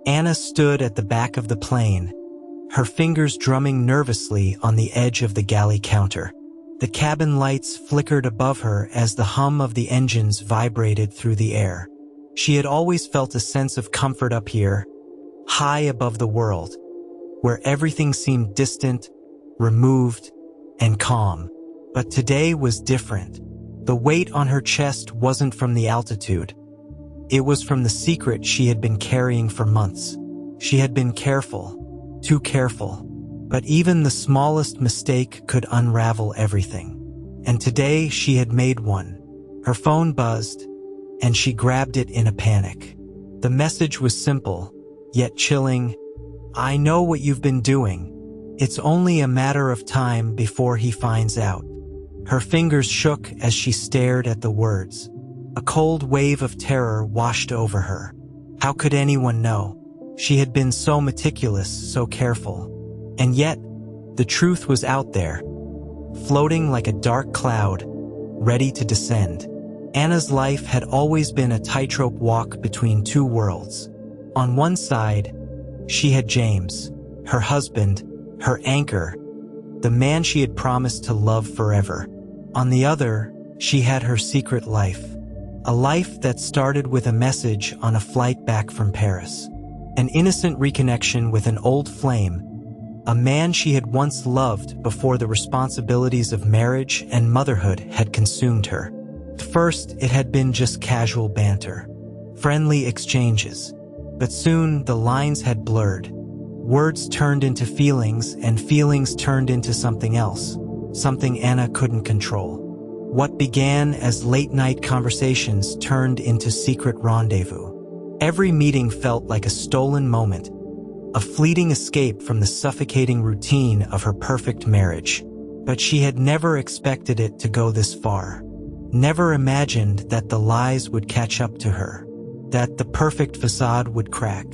Anna stood at the back of the plane, her fingers drumming nervously on the edge of the galley counter. The cabin lights flickered above her as the hum of the engines vibrated through the air. She had always felt a sense of comfort up here, high above the world, where everything seemed distant, removed, and calm. But today was different. The weight on her chest wasn't from the altitude. It was from the secret she had been carrying for months. She had been careful, too careful. But even the smallest mistake could unravel everything. And today she had made one. Her phone buzzed, and she grabbed it in a panic. The message was simple, yet chilling. "I know what you've been doing. It's only a matter of time before he finds out." Her fingers shook as she stared at the words. A cold wave of terror washed over her. How could anyone know? She had been so meticulous, so careful. And yet, the truth was out there, floating like a dark cloud, ready to descend. Anna's life had always been a tightrope walk between two worlds. On one side, she had James, her husband, her anchor, the man she had promised to love forever. On the other, she had her secret life, a life that started with a message on a flight back from Paris, an innocent reconnection with an old flame, a man she had once loved before the responsibilities of marriage and motherhood had consumed her. At first, it had been just casual banter, friendly exchanges, but soon the lines had blurred. Words turned into feelings, and feelings turned into something else, something Anna couldn't control. What began as late-night conversations turned into secret rendezvous. Every meeting felt like a stolen moment, a fleeting escape from the suffocating routine of her perfect marriage. But she had never expected it to go this far. Never imagined that the lies would catch up to her, that the perfect facade would crack.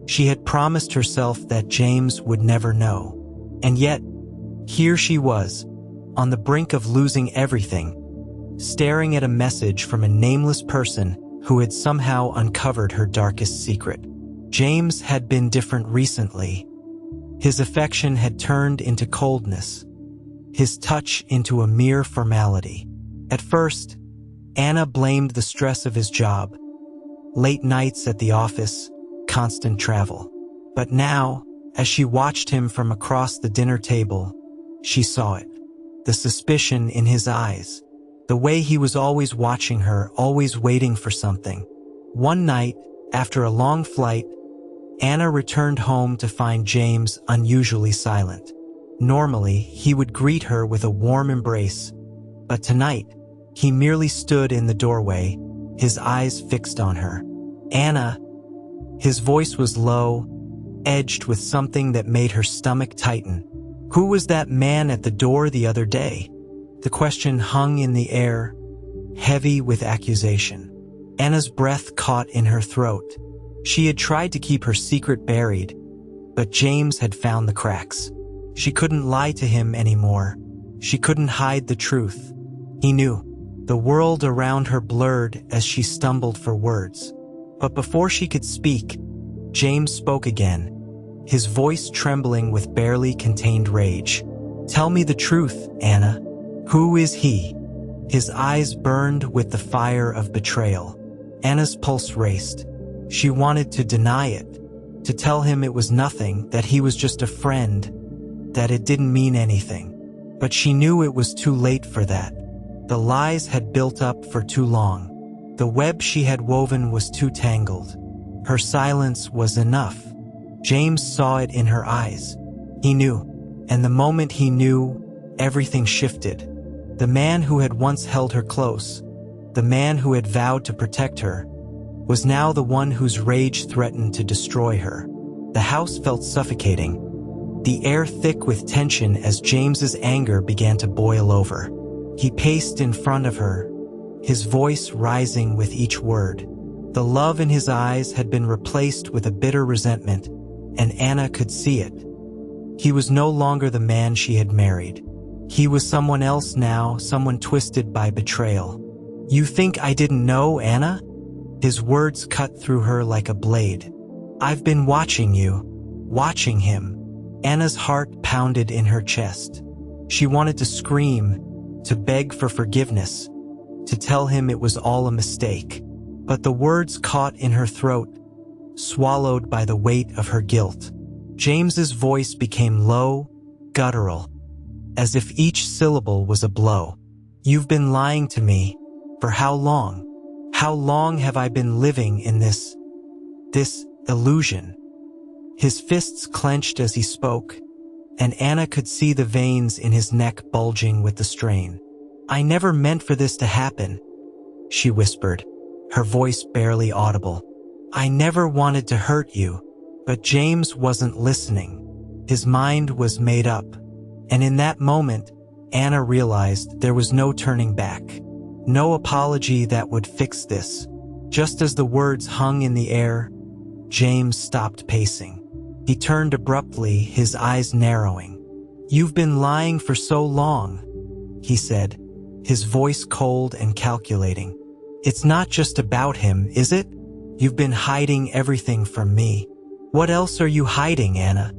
She had promised herself that James would never know. And yet, here she was, on the brink of losing everything, staring at a message from a nameless person who had somehow uncovered her darkest secret. James had been different recently. His affection had turned into coldness, his touch into a mere formality. At first, Anna blamed the stress of his job, late nights at the office, constant travel. But now, as she watched him from across the dinner table, she saw it. The suspicion in his eyes, the way he was always watching her, always waiting for something. One night, after a long flight, Anna returned home to find James unusually silent. Normally, he would greet her with a warm embrace, but tonight, he merely stood in the doorway, his eyes fixed on her. "Anna," his voice was low, edged with something that made her stomach tighten. "Who was that man at the door the other day?" The question hung in the air, heavy with accusation. Anna's breath caught in her throat. She had tried to keep her secret buried, but James had found the cracks. She couldn't lie to him anymore. She couldn't hide the truth. He knew. The world around her blurred as she stumbled for words. But before she could speak, James spoke again, his voice trembling with barely contained rage. "Tell me the truth, Anna. Who is he?" His eyes burned with the fire of betrayal. Anna's pulse raced. She wanted to deny it, to tell him it was nothing, that he was just a friend, that it didn't mean anything. But she knew it was too late for that. The lies had built up for too long. The web she had woven was too tangled. Her silence was enough. James saw it in her eyes. He knew. And the moment he knew, everything shifted. The man who had once held her close, the man who had vowed to protect her, was now the one whose rage threatened to destroy her. The house felt suffocating, the air thick with tension as James's anger began to boil over. He paced in front of her, his voice rising with each word. The love in his eyes had been replaced with a bitter resentment, and Anna could see it. He was no longer the man she had married. He was someone else now, someone twisted by betrayal. "You think I didn't know, Anna?" His words cut through her like a blade. "I've been watching you, watching him." Anna's heart pounded in her chest. She wanted to scream, to beg for forgiveness, to tell him it was all a mistake. But the words caught in her throat, swallowed by the weight of her guilt. James's voice became low, guttural, as if each syllable was a blow. "You've been lying to me. For how long? How long have I been living in this illusion?" His fists clenched as he spoke, and Anna could see the veins in his neck bulging with the strain. "I never meant for this to happen," she whispered, her voice barely audible. "I never wanted to hurt you." But James wasn't listening. His mind was made up, and in that moment, Anna realized there was no turning back. No apology that would fix this. Just as the words hung in the air, James stopped pacing. He turned abruptly, his eyes narrowing. "You've been lying for so long," he said, his voice cold and calculating. "It's not just about him, is it? You've been hiding everything from me." "What else are you hiding, Anna?"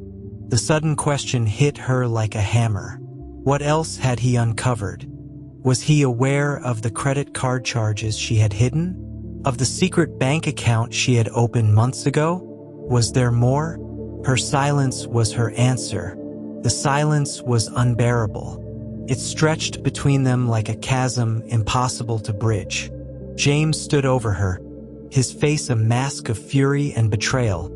The sudden question hit her like a hammer. What else had he uncovered? Was he aware of the credit card charges she had hidden? Of the secret bank account she had opened months ago? Was there more? Her silence was her answer. The silence was unbearable. It stretched between them like a chasm impossible to bridge. James stood over her, his face a mask of fury and betrayal,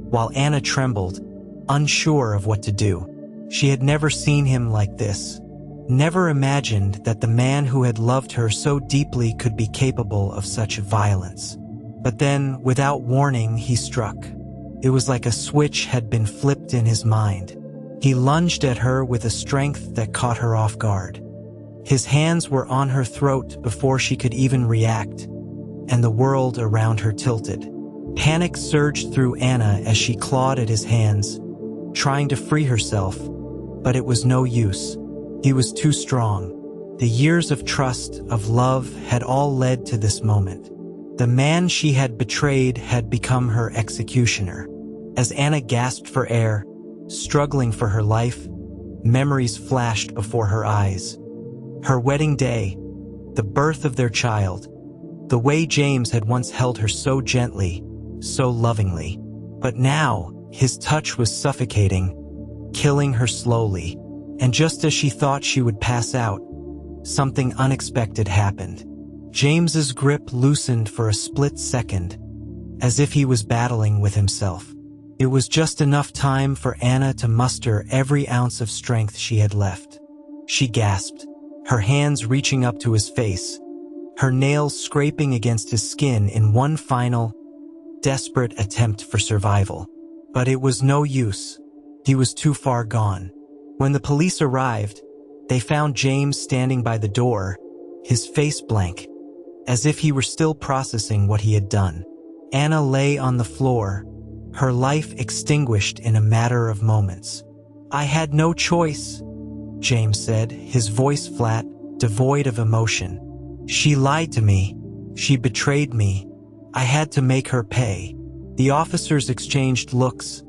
while Anna trembled, unsure of what to do. She had never seen him like this, never imagined that the man who had loved her so deeply could be capable of such violence. But then, without warning, he struck. It was like a switch had been flipped in his mind. He lunged at her with a strength that caught her off guard. His hands were on her throat before she could even react, and the world around her tilted. Panic surged through Anna as she clawed at his hands, trying to free herself, but it was no use. He was too strong. The years of trust, of love, had all led to this moment. The man she had betrayed had become her executioner. As Anna gasped for air, struggling for her life, memories flashed before her eyes. Her wedding day, the birth of their child, the way James had once held her so gently, so lovingly. But now, his touch was suffocating, killing her slowly. And just as she thought she would pass out, something unexpected happened. James's grip loosened for a split second, as if he was battling with himself. It was just enough time for Anna to muster every ounce of strength she had left. She gasped, her hands reaching up to his face, her nails scraping against his skin in one final, desperate attempt for survival. But it was no use. He was too far gone. When the police arrived, they found James standing by the door, his face blank, as if he were still processing what he had done. Anna lay on the floor, her life extinguished in a matter of moments. "I had no choice," James said, his voice flat, devoid of emotion. "She lied to me. She betrayed me. I had to make her pay." The officers exchanged looks,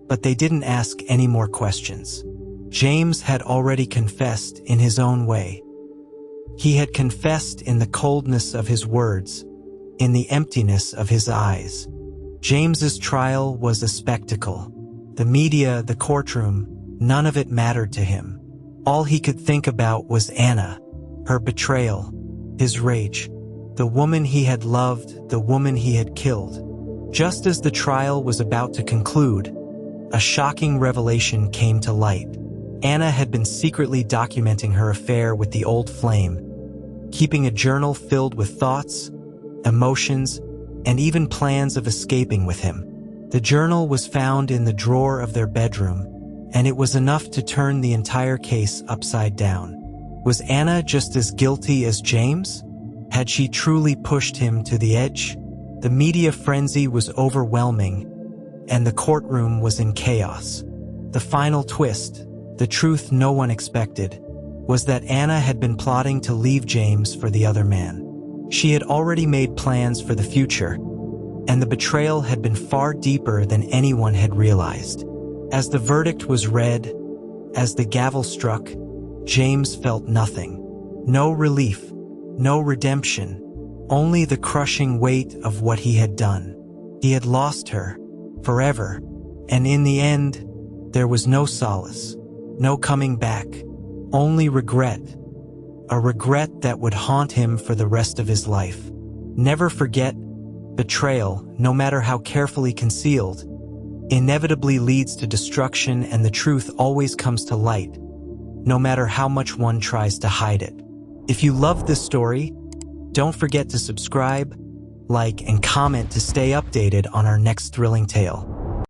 but they didn't ask any more questions. James had already confessed in his own way. He had confessed in the coldness of his words, in the emptiness of his eyes. James's trial was a spectacle. The media, the courtroom, none of it mattered to him. All he could think about was Anna, her betrayal, his rage, the woman he had loved, the woman he had killed. Just as the trial was about to conclude, a shocking revelation came to light. Anna had been secretly documenting her affair with the old flame, keeping a journal filled with thoughts, emotions, and even plans of escaping with him. The journal was found in the drawer of their bedroom, and it was enough to turn the entire case upside down. Was Anna just as guilty as James? Had she truly pushed him to the edge? The media frenzy was overwhelming, and the courtroom was in chaos. The final twist, the truth no one expected, was that Anna had been plotting to leave James for the other man. She had already made plans for the future, and the betrayal had been far deeper than anyone had realized. As the verdict was read, as the gavel struck, James felt nothing. No relief, no redemption, only the crushing weight of what he had done. He had lost her, forever, and in the end, there was no solace, no coming back, only regret. A regret that would haunt him for the rest of his life. Never forget, betrayal, no matter how carefully concealed, inevitably leads to destruction, and the truth always comes to light, no matter how much one tries to hide it. If you love this story, don't forget to subscribe, like, and comment to stay updated on our next thrilling tale.